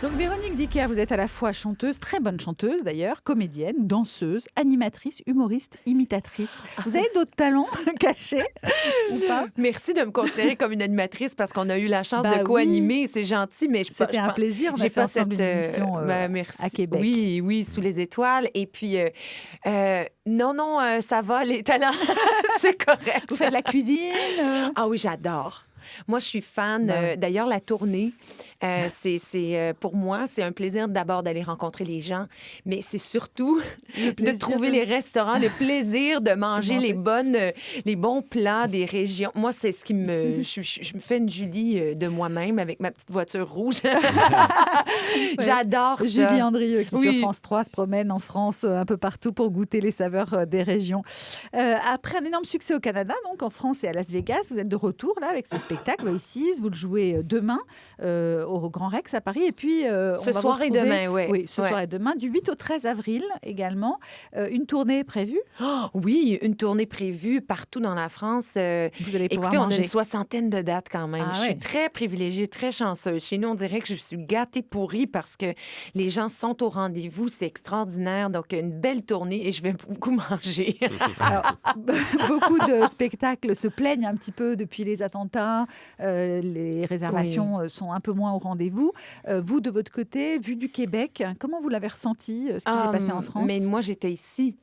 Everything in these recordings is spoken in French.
Donc Véronique Dicker, vous êtes à la fois chanteuse, très bonne chanteuse d'ailleurs, comédienne, danseuse, animatrice, humoriste, imitatrice. Vous avez d'autres talents cachés ou pas? Merci de me considérer comme une animatrice parce qu'on a eu la chance de oui. co-animer. C'est gentil, mais C'était un plaisir. On a fait ensemble une émission à Québec. Oui, sous les étoiles. Et puis, non, ça va, les talents, c'est correct. Vous faites de la cuisine? Ah oui, j'adore. Moi, je suis fan. D'ailleurs, la tournée, pour moi, c'est un plaisir d'abord d'aller rencontrer les gens, mais c'est surtout de trouver les restaurants, le plaisir de manger les bons plats des régions. Moi, c'est ce qui me... Je me fais une Julie de moi-même avec ma petite voiture rouge. J'adore ça. Julie Andrieux qui, sur France 3, se promène en France un peu partout pour goûter les saveurs des régions. Après un énorme succès au Canada, donc en France et à Las Vegas, vous êtes de retour là avec ce spectacle. Voices, vous le jouez demain au Grand Rex à Paris. Et puis, ce soir et demain, oui. Ce soir et demain, du 8 au 13 avril également. Une tournée prévue? Oui, une tournée prévue partout dans la France. Vous allez pouvoir écoutez, manger. on a une 60aine de dates quand même. Je suis très privilégiée, très chanceuse. Chez nous, on dirait que je suis gâtée pourrie parce que les gens sont au rendez-vous. C'est extraordinaire. Donc, une belle tournée et je vais beaucoup manger. Alors, beaucoup de spectacles se plaignent un petit peu depuis les attentats. Les réservations sont un peu moins au rendez-vous. Vous, de votre côté, vu du Québec, comment vous l'avez ressenti, ce qui s'est passé en France? Mais moi, j'étais ici.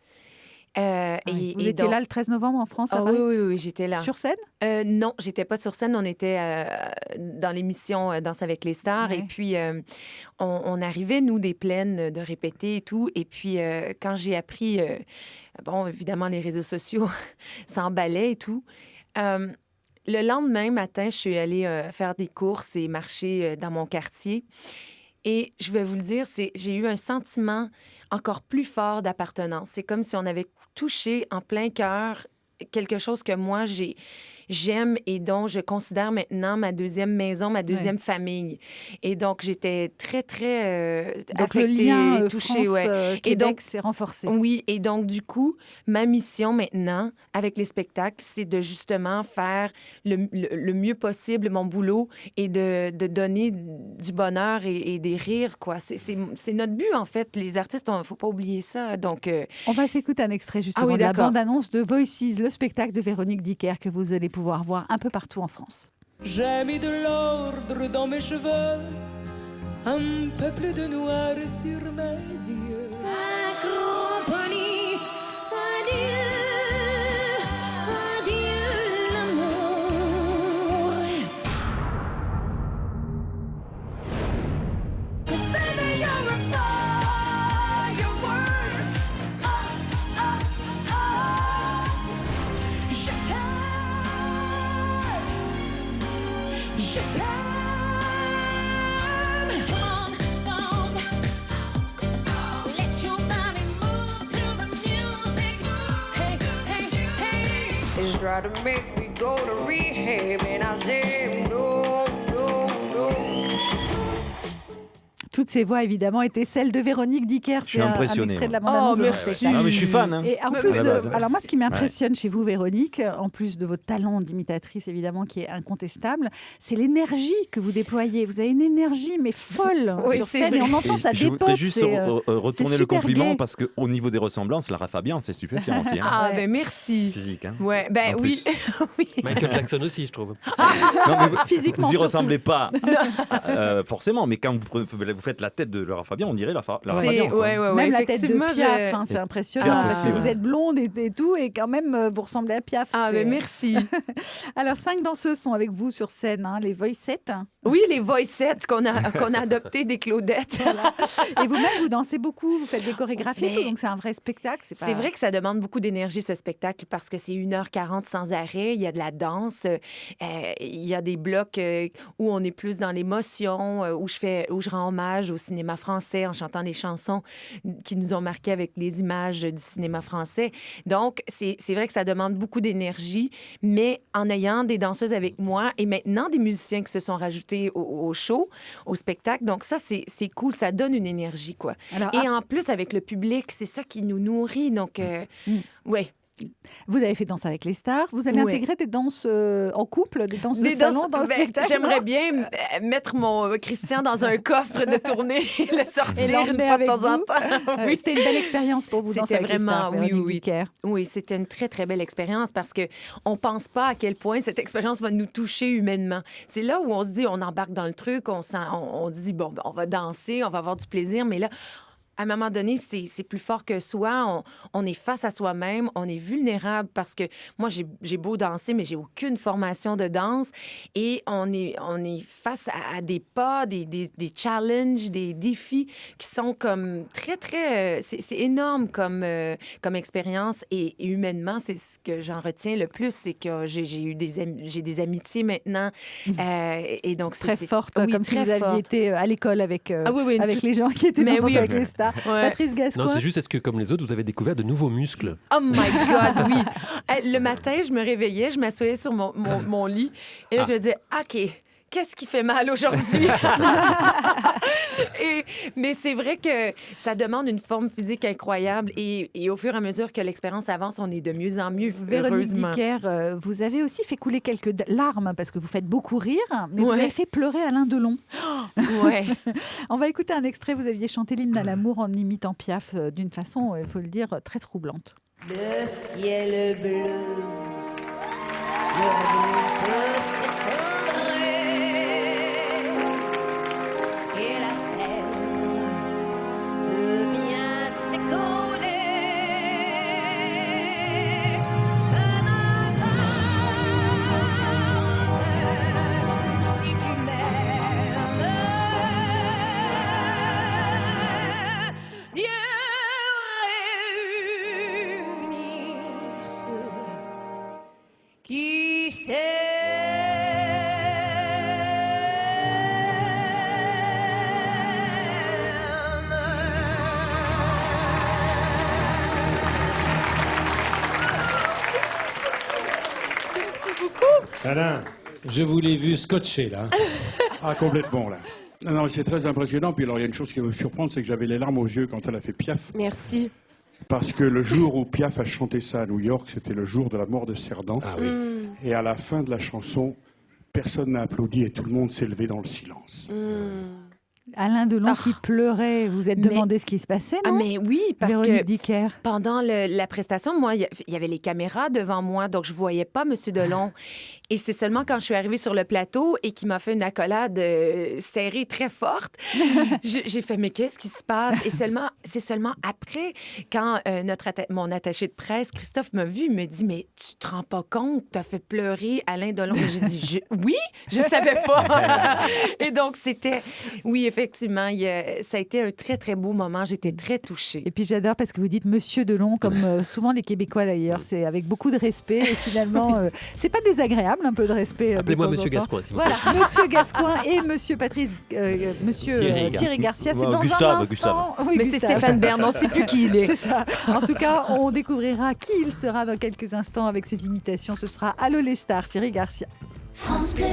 Vous étiez là le 13 novembre en France, à Paris? Oui, j'étais là. Sur scène? Non, j'étais pas sur scène. On était dans l'émission Danse avec les stars. Et puis, on arrivait, nous, des plaines de répéter et tout. Et puis, quand j'ai appris... évidemment, les réseaux sociaux s'emballaient et tout. Le lendemain matin, je suis allée faire des courses et marcher dans mon quartier. Et je vais vous le dire, j'ai eu un sentiment encore plus fort d'appartenance. C'est comme si on avait touché en plein cœur quelque chose que moi, j'aime et dont je considère maintenant ma deuxième maison, ma deuxième famille. Et donc, j'étais très, très donc affectée, le lien touchée. France-Québec et donc, s'est renforcé. Oui, et donc, du coup, ma mission maintenant, avec les spectacles, c'est de justement faire le mieux possible mon boulot et de donner du bonheur et des rires, quoi. C'est notre but, en fait. Les artistes, il ne faut pas oublier ça. Donc, on va s'écouter un extrait, justement, de la bande-annonce de Voices, le spectacle de Véronique Dicker que vous allez pouvoir voir un peu partout en France. J'ai mis de l'ordre dans mes cheveux, un peu plus de noir sur mes yeux. Acropolis, adieu, adieu l'amour. 'Cause baby you're a firework. Je t'aime. Come on, let your body move to the music. Hey, hey, hey. It's trying to make me go to rehab, and I say no, no, no. Toutes ces voix, évidemment, étaient celles de Véronique Dicker. Je suis impressionné. Un extrait de la bande-annonce de votre merci. spectacle. Non, mais je suis fan. Hein. Et en plus alors moi, ce qui m'impressionne Ouais. chez vous, Véronique, en plus de votre talent d'imitatrice, évidemment, qui est incontestable, c'est l'énergie que vous déployez. Vous avez une énergie, mais folle sur scène, et on entend ça Je dépote. voudrais juste retourner c'est le compliment super parce qu'au niveau des ressemblances, Lara Fabian, c'est stupéfiant aussi. Hein. Ah, ben merci. Physique. Hein. Ouais, ben En oui. plus. Michael Jackson aussi, je trouve. Non, mais Physiquement, vous y surtout. ressemblez pas forcément, mais quand vous faites la tête de Lara Fabian, on dirait Lara Fabian. Ouais, Même la tête de effectivement, Piaf, hein, c'est impressionnant. Piaf parce aussi, que vous ouais. êtes blonde et tout, et quand même, vous ressemblez à Piaf. Ah, C'est- ben merci. Alors, 5 danseuses sont avec vous sur scène, hein, les Voicettes. Oui, les voicettes qu'on a adoptées des Claudettes. Et vous-même, vous dansez beaucoup, vous faites des chorégraphies et Mais tout, donc c'est un vrai spectacle. C'est vrai que ça demande beaucoup d'énergie, ce spectacle, parce que c'est 1h40 sans arrêt. Il y a de la danse. Il y a des blocs où on est plus dans l'émotion, où je rends hommage au cinéma français en chantant des chansons qui nous ont marqués avec les images du cinéma français. Donc, c'est vrai que ça demande beaucoup d'énergie, mais en ayant des danseuses avec moi et maintenant des musiciens qui se sont rajoutés au show, au spectacle. Donc, ça, c'est cool. Ça donne une énergie, quoi. Alors, et en plus, avec le public, c'est ça qui nous nourrit. Donc, ouais. Vous avez fait Danse avec les stars. Vous allez intégrer des danses en couple, des danses de salon dans le spectacle. J'aimerais bien mettre mon Christian dans un coffre de tournée et le sortir une fois de temps en temps. Oui. C'était une belle expérience pour vous, Danser avec les stars. Oui, c'était une très, très belle expérience parce qu'on ne pense pas à quel point cette expérience va nous toucher humainement. C'est là où on se dit, on embarque dans le truc, on dit, bon, on va danser, on va avoir du plaisir, mais là, à un moment donné, c'est plus fort que soi. On est face à soi-même. On est vulnérable parce que moi, j'ai beau danser, mais j'ai aucune formation de danse. Et on est face à des pas, des challenges, des défis qui sont comme très, très... c'est énorme comme expérience. Et humainement, c'est ce que j'en retiens le plus. C'est que j'ai des amitiés maintenant. Et donc, très fortes, comme si vous aviez été à l'école avec les gens qui étaient dans avec les stars. Ouais. Patrice Gascoigne. Non, c'est juste, est-ce que comme les autres, vous avez découvert de nouveaux muscles? Oh my God, oui. Le matin, je me réveillais, je m'assoyais sur mon lit et je me disais, OK, qu'est-ce qui fait mal aujourd'hui? Mais c'est vrai que ça demande une forme physique incroyable et au fur et à mesure que l'expérience avance, on est de mieux en mieux, Véronique heureusement. Dicker, vous avez aussi fait couler quelques larmes parce que vous faites beaucoup rire, mais vous avez fait pleurer Alain Delon. Ouais. On va écouter un extrait. Vous aviez chanté l'hymne à l'amour en imitant Piaf d'une façon, il faut le dire, très troublante. Le ciel bleu sur nous peut s'effondrer et la terre peut bien s'écrouler. Si tu m'aimes, Dieu réunisse qui Alain, je vous l'ai vu scotché, là. Ah, complètement, là. Non, c'est très impressionnant. Puis alors, il y a une chose qui va me surprendre, c'est que j'avais les larmes aux yeux quand elle a fait Piaf. Merci. Parce que le jour où Piaf a chanté ça à New York, c'était le jour de la mort de Cerdan. Ah oui. Et à la fin de la chanson, personne n'a applaudi et tout le monde s'est levé dans le silence. Alain Delon qui pleurait. Vous êtes demandé ce qui se passait, non? Mais oui, parce Véronique que Dicker. pendant la prestation, moi, il y avait les caméras devant moi, donc je voyais pas M. Delon. Et c'est seulement quand je suis arrivée sur le plateau et qu'il m'a fait une accolade serrée très forte, j'ai fait, mais qu'est-ce qui se passe? Et c'est seulement après, quand mon attaché de presse, Christophe, m'a vu, il me dit, mais tu te rends pas compte, t'as fait pleurer Alain Delon. Et j'ai dit, oui, je savais pas. Et donc, oui, effectivement, ça a été un très, très beau moment. J'étais très touchée. Et puis j'adore parce que vous dites Monsieur Delon, comme souvent les Québécois d'ailleurs. C'est avec beaucoup de respect. Et finalement, c'est pas désagréable, un peu de respect. Appelez-moi Monsieur Gascoigne, s'il vous plaît. Voilà, Monsieur Gascoigne et Monsieur Patrice, Monsieur Thierry Garcia. C'est dans un instant. Oui, mais c'est Stéphane Bern, on ne sait plus qui il est. C'est ça. En tout cas, on découvrira qui il sera dans quelques instants avec ses imitations. Ce sera Allô les stars, Thierry Garcia. France Bleu.